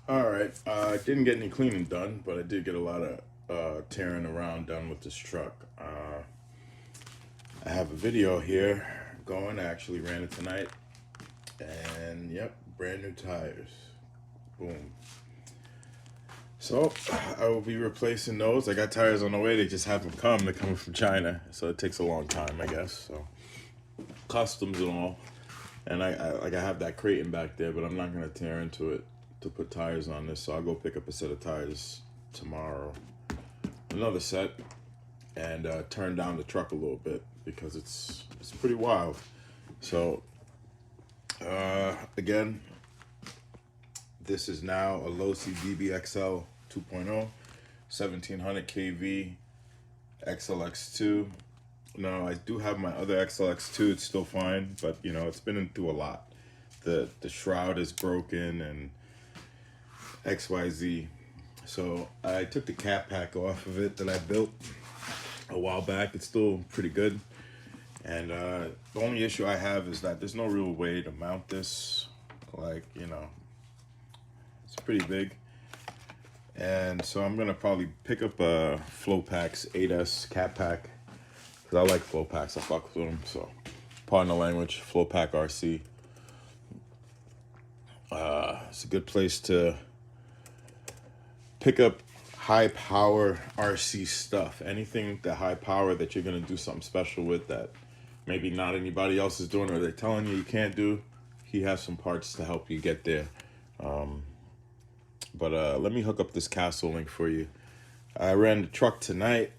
All right, I didn't get any cleaning done, but I did get a lot of tearing around done with this truck. I have a video here going. I actually ran it tonight, and yep, brand new tires. Boom. So I will be replacing those. I got tires on the way. They just haven't come. They're coming from China, so it takes a long time, I guess. So customs and all. And I have that Creighton back there, but I'm not gonna tear into it to put tires on this. So I'll go pick up a set of tires tomorrow, another set, and turn down the truck a little bit because it's pretty wild. So again, this is now a Losi DBXL 2.0, 1700 kV XLX2. No, I do have my other XLX2. It's still fine, but you know, it's been through a lot. The shroud is broken and XYZ. So I took the cap pack off of it that I built a while back. It's still pretty good. And the only issue I have is that there's no real way to mount this. Like, you know, it's pretty big. And so I'm gonna probably pick up a Flowpacks 8S cap pack, because I like flow packs. I fuck with them. So, pardon the language, flow pack RC. It's a good place to pick up high power RC stuff. Anything that high power that you're gonna do something special with that maybe not anybody else is doing, or they're telling you can't do. He has some parts to help you get there. But let me hook up this castle link for you. I ran the truck tonight,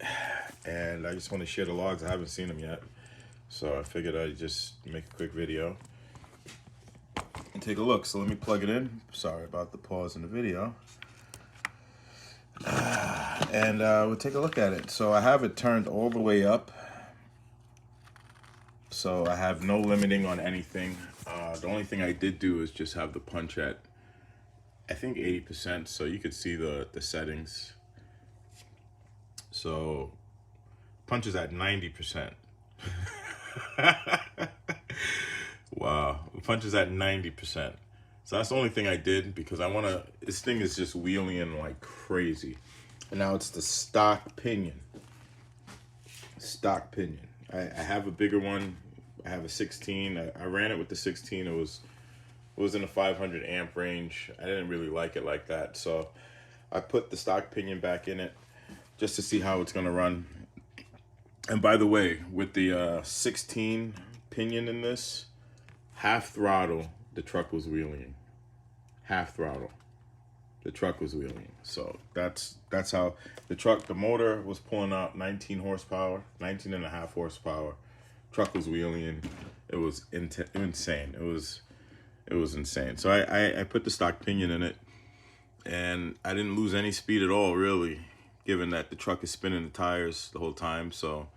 and I just want to share the logs. I haven't seen them yet, so I figured I'd just make a quick video and take a look. So let me plug it in. Sorry about the pause in the video. And we'll take a look at it. So I have it turned all the way up, so I have no limiting on anything. The only thing I did do is just have the punch at, I think, 80%, so you could see the settings. So punch is at 90%. Wow, punch is at 90%. So that's the only thing I did, because I want to, this thing is just wheeling like crazy. And now it's the stock pinion. Stock pinion. I have a bigger one. I have a 16. I ran it with the 16. It was in a 500 amp range. I didn't really like it like that, so I put the stock pinion back in it just to see how it's gonna run. And by the way, with the 16 pinion in this, half throttle, the truck was wheeling. Half throttle, the truck was wheeling. So that's how the motor was pulling out 19 horsepower, 19 and a half horsepower. Truck was wheeling. It was insane. It was insane. So I put the stock pinion in it, and I didn't lose any speed at all, really, given that the truck is spinning the tires the whole time. So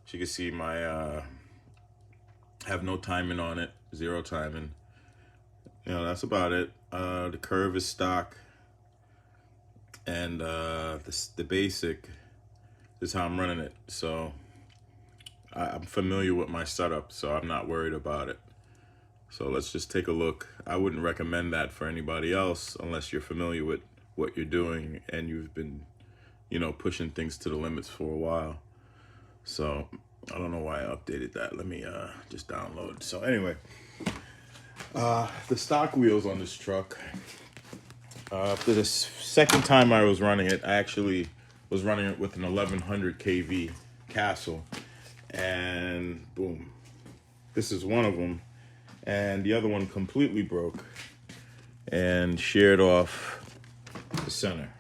as you can see, my have no timing on it, zero timing. You know, that's about it. The curve is stock, and the basic is how I'm running it. So I'm familiar with my setup, so I'm not worried about it. So let's just take a look. I wouldn't recommend that for anybody else unless you're familiar with what you're doing and you've been, you know, pushing things to the limits for a while. So I don't know why I updated that. Let me just download. So anyway, the stock wheels on this truck, for the second time I was running it, I actually was running it with an 1100 kV Castle, and boom, this is one of them. And the other one completely broke and sheared off the center.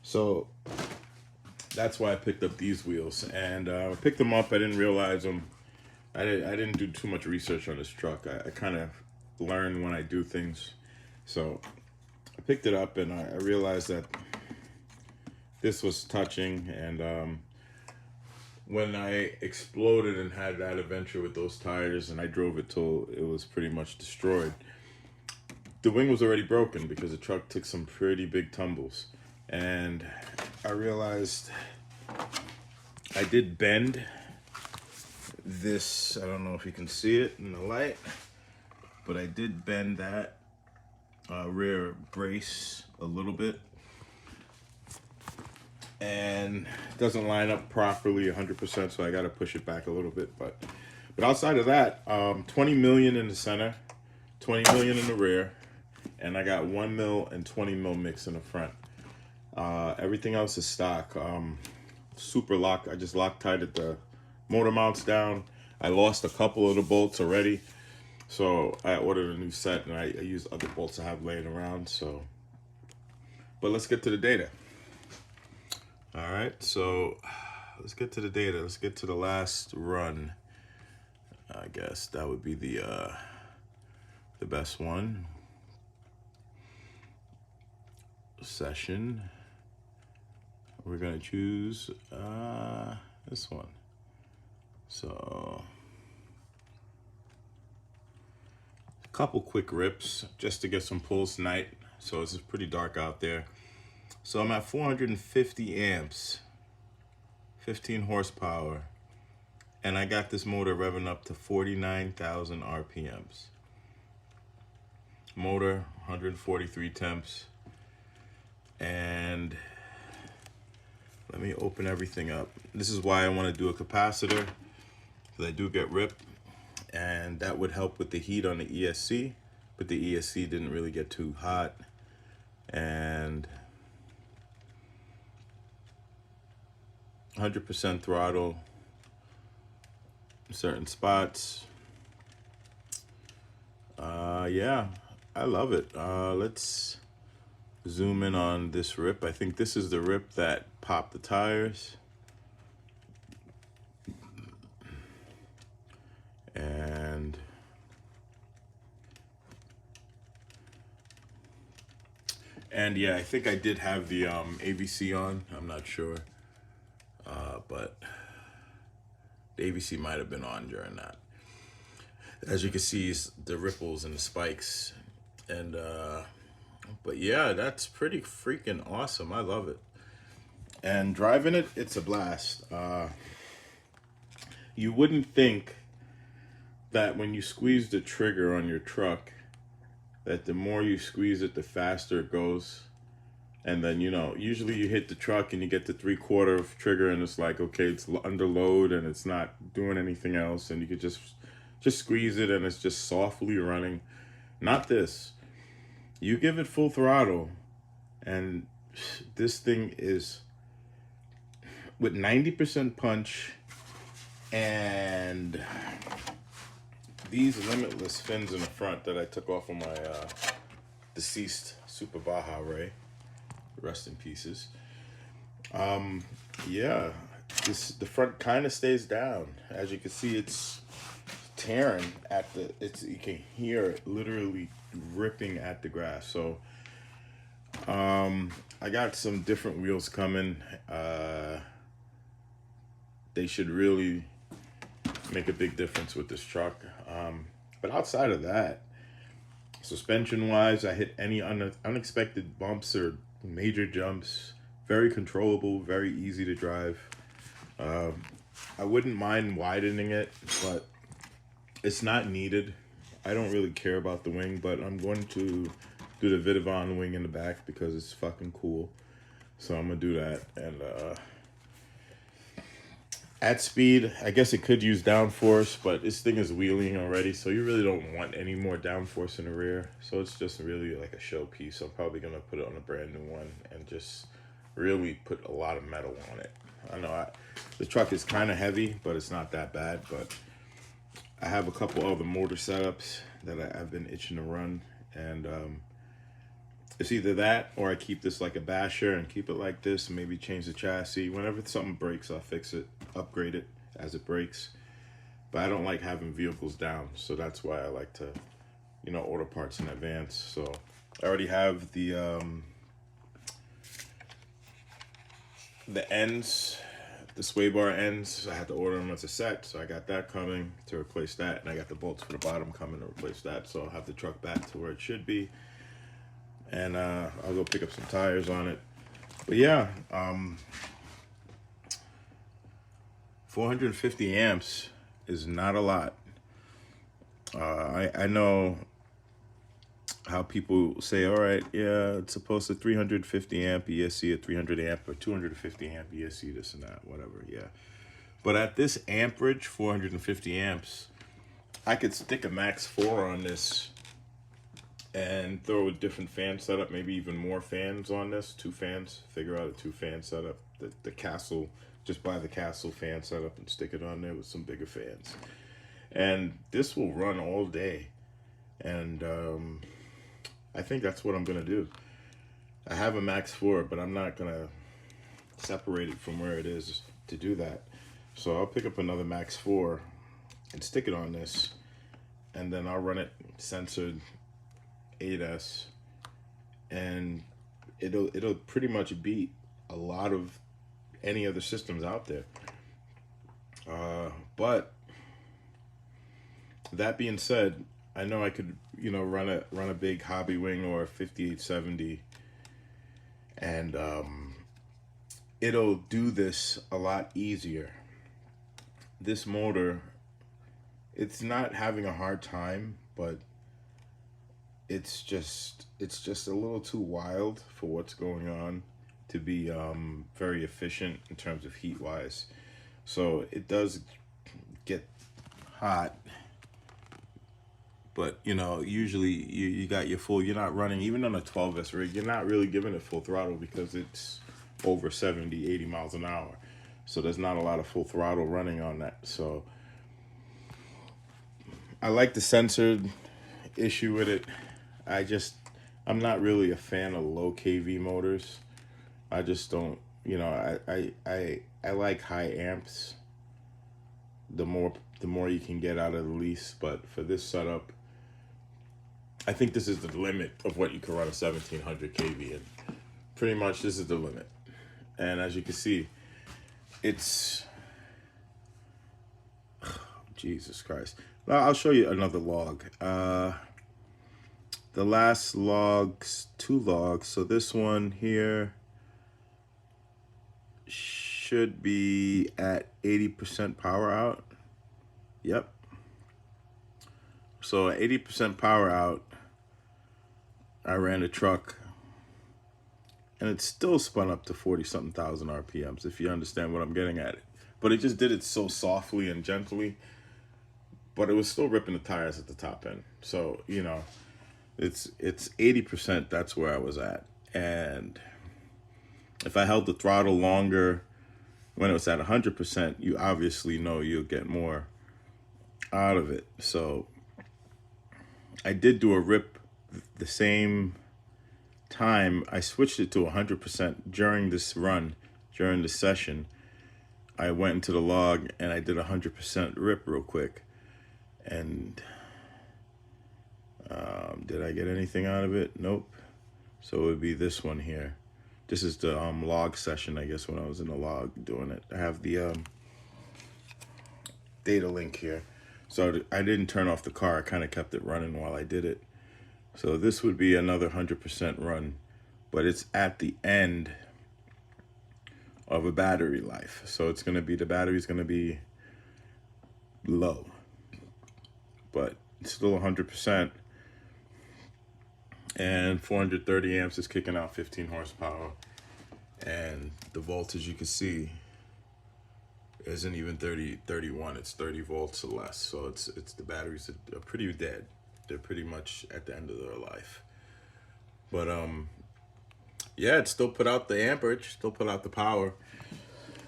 So that's why I picked up these wheels. And I picked them up. I didn't realize them. I didn't do too much research on this truck. I kind of learn when I do things. So I picked it up, and I realized that this was touching. And when I exploded and had that adventure with those tires, and I drove it till it was pretty much destroyed, the wing was already broken because the truck took some pretty big tumbles. And I realized I did bend this. I don't know if you can see it in the light, but I did bend that rear brace a little bit, and it doesn't line up properly 100%, so I got to push it back a little bit. But outside of that, 20 million in the center, 20 million in the rear, and I got 1 mil and 20 mil mix in the front. Everything else is stock. Super lock. I just Loctited the motor mounts down. I lost a couple of the bolts already, so I ordered a new set, and I used other bolts I have laying around. So, but let's get to the data. All right, so let's get to the data. Let's get to the last run. I guess that would be the best one. Session. We're gonna choose this one. So a couple quick rips just to get some pulse night. So it's pretty dark out there. So I'm at 450 amps, 15 horsepower, and I got this motor revving up to 49,000 RPMs. Motor 143 temps. And let me open everything up. This is why I want to do a capacitor, because I do get rip, and that would help with the heat on the ESC, but the ESC didn't really get too hot. And 100% throttle in certain spots. Yeah, I love it. Let's zoom in on this rip. I think this is the rip that popped the tires. And yeah, I think I did have the AVC on. I'm not sure, but the AVC might have been on during that. As you can see, the ripples and the spikes, and but yeah, that's pretty freaking awesome. I love it. And driving it, it's a blast. You wouldn't think that when you squeeze the trigger on your truck, that the more you squeeze it, the faster it goes. And then, you know, usually you hit the truck and you get the 3/4 of trigger and it's like, okay, it's under load and it's not doing anything else. And you could just squeeze it and it's just softly running. Not this. You give it full throttle and this thing is with 90% punch and these limitless fins in the front that I took off of my deceased Super Baja Ray. Rest in pieces. Yeah, the front kind of stays down. As you can see, it's tearing at you can hear it literally ripping at the grass. So I got some different wheels coming. They should really make a big difference with this truck. But outside of that, suspension wise, I hit any unexpected bumps or major jumps. Very controllable, very easy to drive. I wouldn't mind widening it, but it's not needed. I don't really care about the wing, but I'm going to do the Vidavon wing in the back because it's fucking cool. So I'm gonna do that. And at speed, I guess it could use downforce, but this thing is wheeling already, so you really don't want any more downforce in the rear. So it's just really like a showpiece. I'm probably gonna put it on a brand new one and just really put a lot of metal on it. I know the truck is kind of heavy, but it's not that bad. But I have a couple other motor setups that I've been itching to run, and it's either that or I keep this like a basher and keep it like this and maybe change the chassis. Whenever something breaks, I'll fix it, upgrade it as it breaks. But I don't like having vehicles down, so that's why I like to, you know, order parts in advance. So I already have the ends, the sway bar ends. I had to order them as a set, so I got that coming to replace that, and I got the bolts for the bottom coming to replace that. So I'll have the truck back to where it should be. And I'll go pick up some tires on it. But yeah, 450 amps is not a lot. I know how people say, all right, yeah, it's supposed to 350 amp ESC, a 300 amp or 250 amp ESC, this and that, whatever, yeah. But at this amperage, 450 amps, I could stick a max 4 on this and throw a different fan setup, maybe even more fans on this, 2 fans, figure out a 2-fan setup, the Castle, just buy the Castle fan setup and stick it on there with some bigger fans. And this will run all day. And I think that's what I'm gonna do. I have a max 4, but I'm not gonna separate it from where it is to do that. So I'll pick up another max 4 and stick it on this, and then I'll run it censored 8S, and it'll pretty much beat a lot of any other systems out there. But that being said, I know I could, run a big hobby wing or a 5870, and it'll do this a lot easier. This motor, it's not having a hard time, but it's just a little too wild for what's going on to be very efficient in terms of heat wise. So it does get hot, but usually you got your full, you're not running, even on a 12S rig, you're not really giving it full throttle because it's over 70, 80 miles an hour. So there's not a lot of full throttle running on that. So I like the censored issue with it. I'm not really a fan of low kV motors. I just don't, I like high amps. The more you can get out of the lease. But for this setup, I think this is the limit of what you can run a 1700 kV in. Pretty much this is the limit. And as you can see, it's, Jesus Christ. Well, I'll show you another log. The last logs, 2 logs. So this one here should be at 80% power out. Yep. So at 80% power out, I ran a truck, and it still spun up to 40-something thousand RPMs, if you understand what I'm getting at. But it just did it so softly and gently, but it was still ripping the tires at the top end. So, it's 80%, that's where I was at. And if I held the throttle longer when it was at 100%, you obviously know you'll get more out of it. So I did do a rip the same time. I switched it to 100% during this run, during the session. I went into the log and I did 100% rip real quick. And did I get anything out of it? Nope. So it would be this one here. This is the log session, I guess, when I was in the log doing it. I have the data link here. So I didn't turn off the car. I kind of kept it running while I did it. So this would be another 100% run, but it's at the end of a battery life. So it's going to be, the battery's going to be low, but it's still 100%. And 430 amps is kicking out 15 horsepower. And the voltage, you can see, isn't even 31, it's 30 volts or less. So it's the batteries are pretty dead. They're pretty much at the end of their life. But yeah, it still put out the amperage, still put out the power.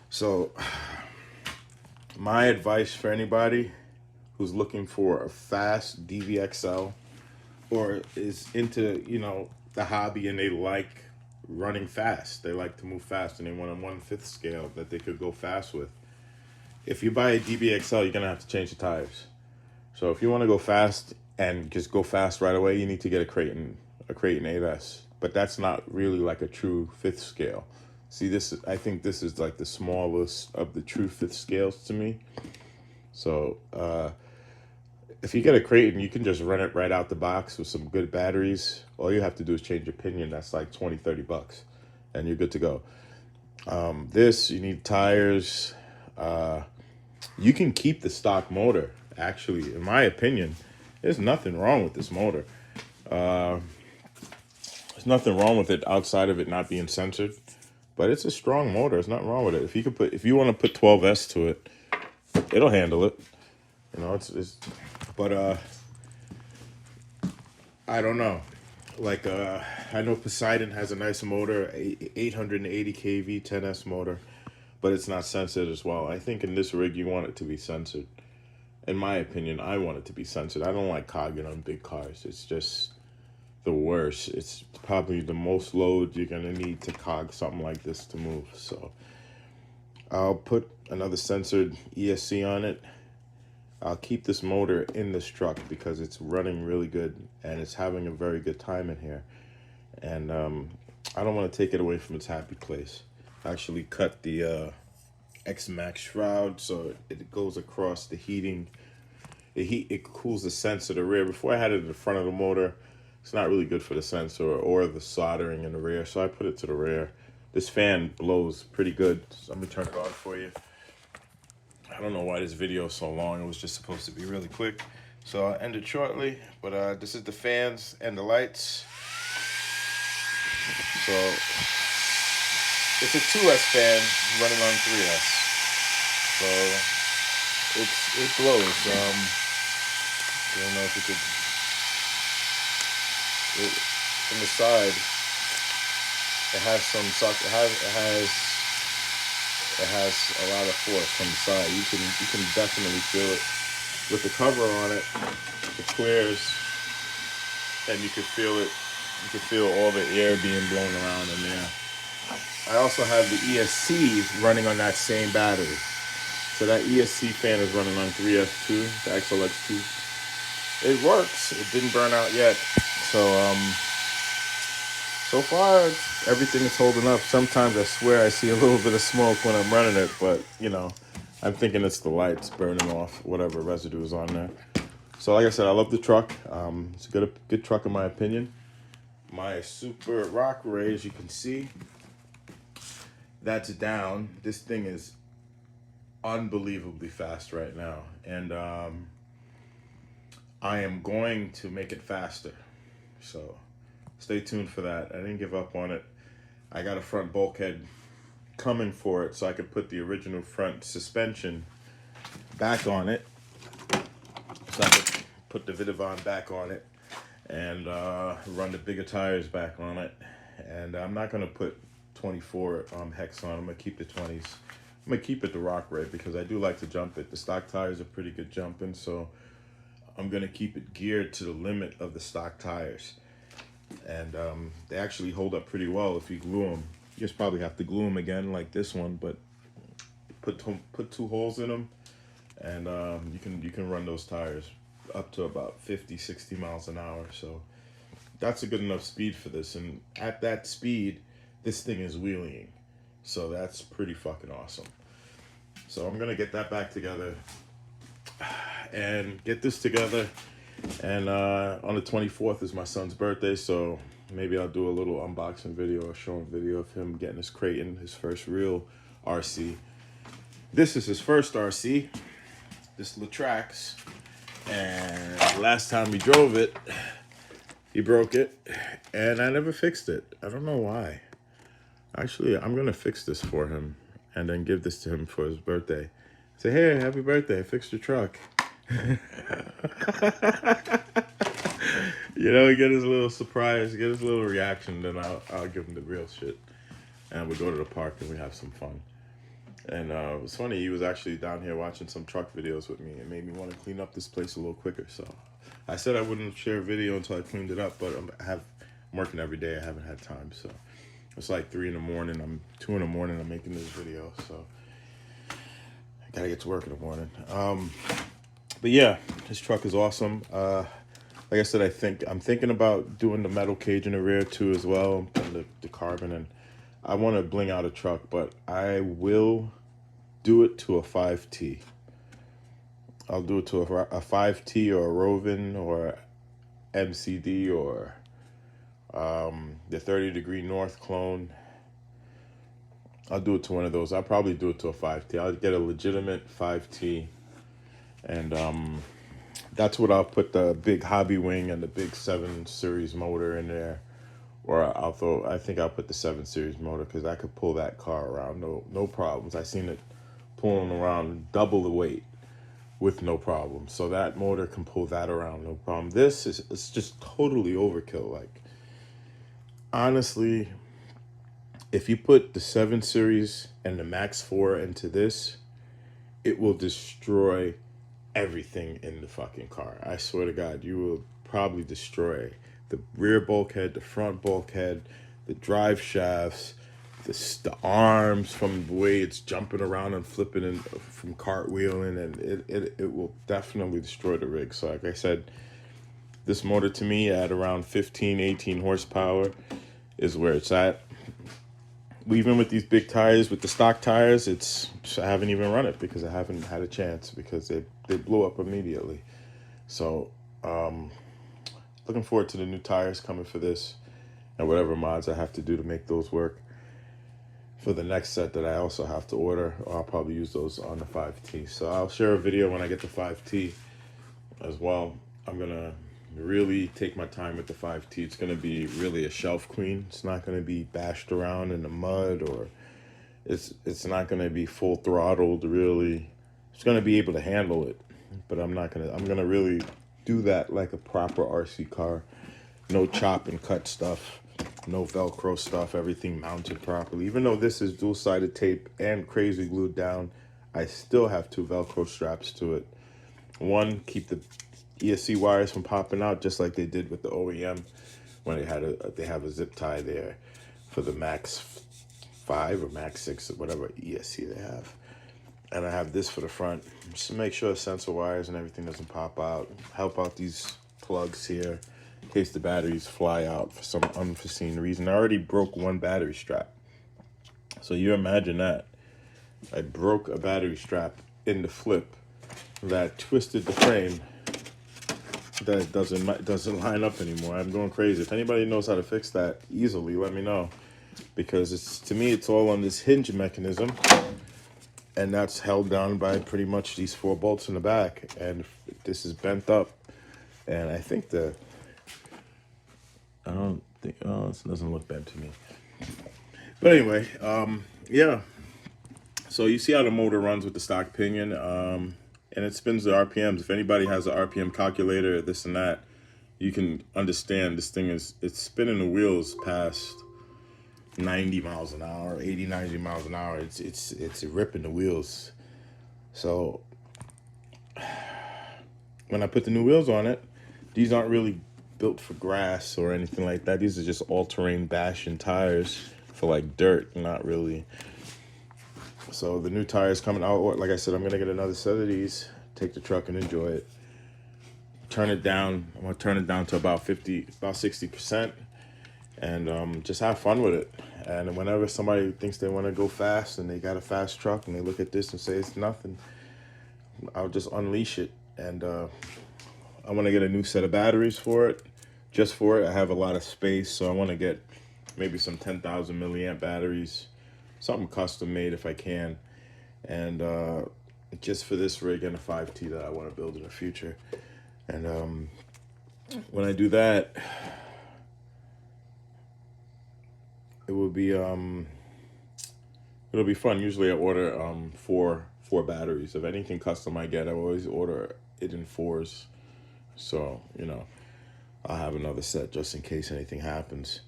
So my advice for anybody who's looking for a fast DBXL or is into, the hobby and they like running fast, they like to move fast and they want a 1/5 scale that they could go fast with. If you buy a DBXL, you're gonna have to change the tires. So if you want to go fast and just go fast right away, you need to get a Creighton 8S. But that's not really like a true 5th scale. See, I think this is like the smallest of the true 5th scales to me. So if you get a Creighton, you can just run it right out the box with some good batteries. All you have to do is change your pinion. That's like 20-30 bucks and you're good to go. This, you need tires. You can keep the stock motor. Actually, in my opinion, there's nothing wrong with this motor. There's nothing wrong with it outside of it not being censored, but it's a strong motor. There's nothing wrong with it. If you want to put 12S to it, it'll handle it. You know, but I don't know. Like, I know Poseidon has a nice motor, 880 kV 10S motor, but it's not censored as well. I think in this rig you want it to be censored. In my opinion, I want it to be censored. I don't like cogging on big cars. It's just the worst. It's probably the most load you're gonna need to cog something like this to move. So I'll put another censored ESC on it. I'll keep this motor in this truck because it's running really good and it's having a very good time in here. And I don't want to take it away from its happy place. I actually cut the X-Max shroud so it goes across the heating. It cools the sensor to the rear. Before I had it in the front of the motor, it's not really good for the sensor or the soldering in the rear, so I put it to the rear. This fan blows pretty good. So let me turn it on for you. I don't know why this video is so long. It was just supposed to be really quick. So I'll end it shortly. But this is the fans and the lights. So it's a 2S fan running on 3S. So it blows. I don't know if you could. From the side, it has some suck. It has a lot of force from the side. You can definitely feel it. With the cover on it, it clears, and you can feel it. You can feel all the air being blown around in there. I also have the ESC running on that same battery. So that ESC fan is running on 3S2, the XLX2. It works. It didn't burn out yet. So far, everything is holding up. Sometimes I swear I see a little bit of smoke when I'm running it, but, you know, I'm thinking it's the lights burning off whatever residue is on there. So like I said, I love the truck. It's a good truck in my opinion. My Super Rock Ray, as you can see, that's down. This thing is unbelievably fast right now. And I am going to make it faster. So stay tuned for that. I didn't give up on it. I got a front bulkhead coming for it so I could put the original front suspension back on it. So I could put the Vidavon back on it and run the bigger tires back on it. And I'm not going to put 24 hex on. I'm going to keep the 20s. I'm going to keep it the Rock Ray because I do like to jump it. The stock tires are pretty good jumping, so I'm going to keep it geared to the limit of the stock tires. And they actually hold up pretty well if you glue them. You just probably have to glue them again like this one, but put two holes in them, and you can run those tires up to about 50, 60 miles an hour. So that's a good enough speed for this. And at that speed, this thing is wheeling. So that's pretty fucking awesome. So I'm gonna get that back together and get this together. And on the 24th is my son's birthday, so maybe I'll do a little unboxing video or showing video of him getting his Creighton, his first real RC. This is his first RC, this Latrax, and last time he drove it, he broke it, and I never fixed it. I don't know why. Actually, I'm gonna fix this for him and then give this to him for his birthday. Say, hey, happy birthday, I fixed your truck. You know, get his little surprise, get his little reaction, then I'll give him the real shit. And we go to the park and we have some fun. And it was funny, he was actually down here watching some truck videos with me. It made me want to clean up this place a little quicker. So I said I wouldn't share a video until I cleaned it up, but I'm working every day. I haven't had time. So it's like 3 in the morning. 2 in the morning, I'm making this video. So I gotta get to work in the morning. But yeah, this truck is awesome. Like I said, I'm thinking about doing the metal cage in the rear too as well, and the carbon. And I want to bling out a truck, but I will do it to a 5T. I'll do it to a 5T or a Rovin or MCD or the 30° North clone. I'll do it to one of those. I'll probably do it to a 5T. I'll get a legitimate 5T and That's what I'll put the big hobby wing and the big 7 series motor in there. Or I think I'll put the 7 series motor because I could pull that car around, no problems. I seen it pulling around double the weight with no problem. So that motor can pull that around, no problem. This is, it's just totally overkill. Like, honestly, if you put the 7 series and the Max 4 into this, it will destroy everything in the fucking car. I swear to God, you will probably destroy the rear bulkhead, the front bulkhead, the drive shafts, the arms from the way it's jumping around and flipping and from cartwheeling, and it will definitely destroy the rig. So like I said, this motor to me at around 15, 18 horsepower is where it's at. Even with these big tires, with the stock tires, I haven't even run it because I haven't had a chance because they blew up immediately. So looking forward to the new tires coming for this and whatever mods I have to do to make those work for the next set that I also have to order. I'll probably use those on the 5T. So I'll share a video when I get the 5T as well. I'm gonna really take my time with the 5T. It's gonna be really a shelf queen. It's not gonna be bashed around in the mud, or it's not gonna be full throttled really. It's gonna be able to handle it, but I'm gonna really do that like a proper RC car. No chop and cut stuff, no Velcro stuff, everything mounted properly. Even though this is dual-sided tape and crazy glued down, I still have 2 Velcro straps to it. One, keep the ESC wires from popping out, just like they did with the OEM when they have a zip tie there for the Max 5 or Max 6 or whatever ESC they have. And I have this for the front, just to make sure the sensor wires and everything doesn't pop out. Help out these plugs here in case the batteries fly out for some unforeseen reason. I already broke 1 battery strap. So you imagine that. I broke a battery strap in the flip that twisted the frame that doesn't line up anymore. I'm going crazy. If anybody knows how to fix that easily, let me know. Because to me, it's all on this hinge mechanism. And that's held down by pretty much these 4 bolts in the back. And this is bent up. And I think this doesn't look bent to me. But anyway, yeah. So you see how the motor runs with the stock pinion, and it spins the RPMs. If anybody has an RPM calculator, this and that, you can understand this thing it's spinning the wheels past 90 miles an hour, 80, 90 miles an hour. It's ripping the wheels. So when I put the new wheels on it, these aren't really built for grass or anything like that. These are just all-terrain bashing tires for like dirt, not really. So the new tires coming out, like I said, I'm gonna get another set of these, take the truck and enjoy it. Turn it down. I'm gonna turn it down to about 60%, and just have fun with it. And whenever somebody thinks they want to go fast and they got a fast truck and they look at this and say it's nothing, I'll just unleash it. And I want to get a new set of batteries for it, just for it. I have a lot of space, so I want to get maybe some 10,000 milliamp batteries, something custom made if I can, and just for this rig and a 5T that I want to build in the future. And when I do that, it will be it'll be fun. Usually I order four batteries. If anything custom I get, I always order it in 4s. So, you know, I'll have another set just in case anything happens.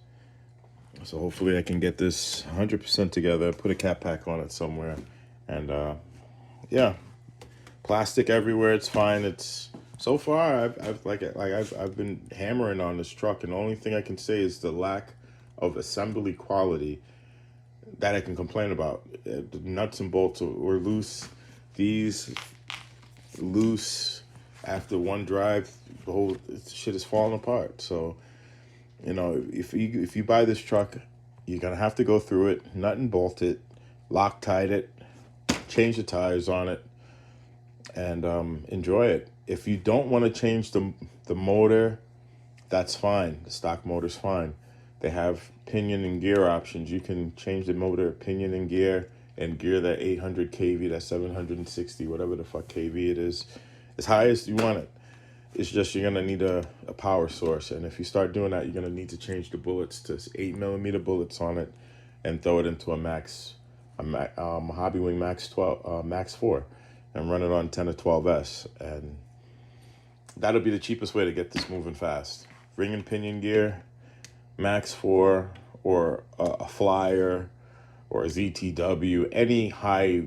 So hopefully I can get this 100% together, put a cap pack on it somewhere, and yeah, plastic everywhere. It's fine. It's so far I've been hammering on this truck, and the only thing I can say is the lack of assembly quality that I can complain about. The nuts and bolts were loose. These loose after one drive, the whole shit is falling apart. So, you know, if you buy this truck, you're gonna have to go through it, nut and bolt it, Loctite it, change the tires on it, and enjoy it. If you don't want to change the motor, that's fine. The stock motor's fine. They have pinion and gear options. You can change the motor, pinion and gear that 800 kV, that 760, whatever the fuck kV it is, as high as you want it. It's just you're gonna need a power source, and if you start doing that, you're gonna need to change the bullets to 8mm bullets on it, and throw it into a Hobby Wing Max 12, Max 4, and run it on 10 or 12S, and that'll be the cheapest way to get this moving fast. Ring and pinion gear, Max 4, or a Flyer, or a ZTW, any high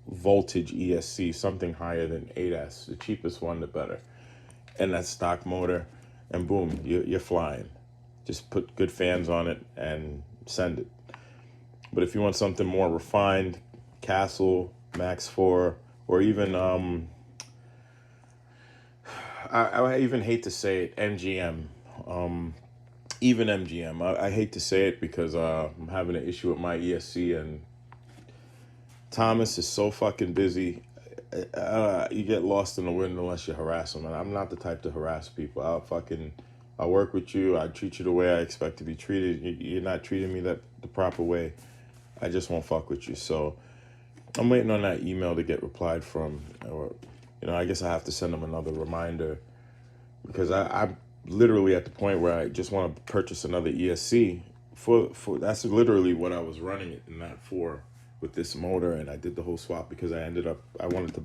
voltage ESC, something higher than 8S, the cheapest one, the better. And that stock motor, and boom, you're flying. Just put good fans on it and send it. But if you want something more refined, Castle, Max 4, or even, I even hate to say it, MGM, even MGM. I hate to say it because I'm having an issue with my ESC, and Thomas is so fucking busy. You get lost in the wind unless you harass him, and I'm not the type to harass people. I'll work with you. I treat you the way I expect to be treated. You're not treating me the proper way, I just won't fuck with you. So I'm waiting on that email to get replied from, or I guess I have to send them another reminder, because I'm literally at the point where I just want to purchase another ESC for that's literally what I was running it in that for, with this motor, and I did the whole swap because I wanted to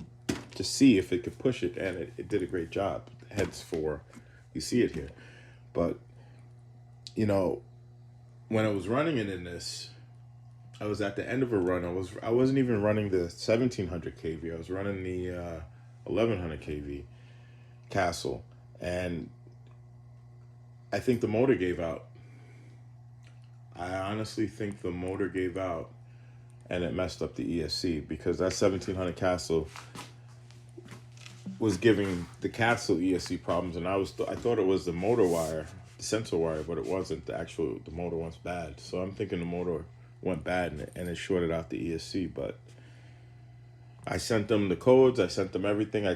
just see if it could push it, and it did a great job. Heads 4, you see it here. But when I was running it in this, I was at the end of a run. I wasn't even running the 1700 kV. I was running the 1100 kV Castle, and I think the motor gave out. I honestly think the motor gave out, and it messed up the ESC, because that 1700 Castle was giving the Castle ESC problems, and I thought it was the motor wire, the sensor wire, but it wasn't. The motor was bad. So I'm thinking the motor went bad, and it shorted out the ESC. But I sent them the codes, I sent them everything. I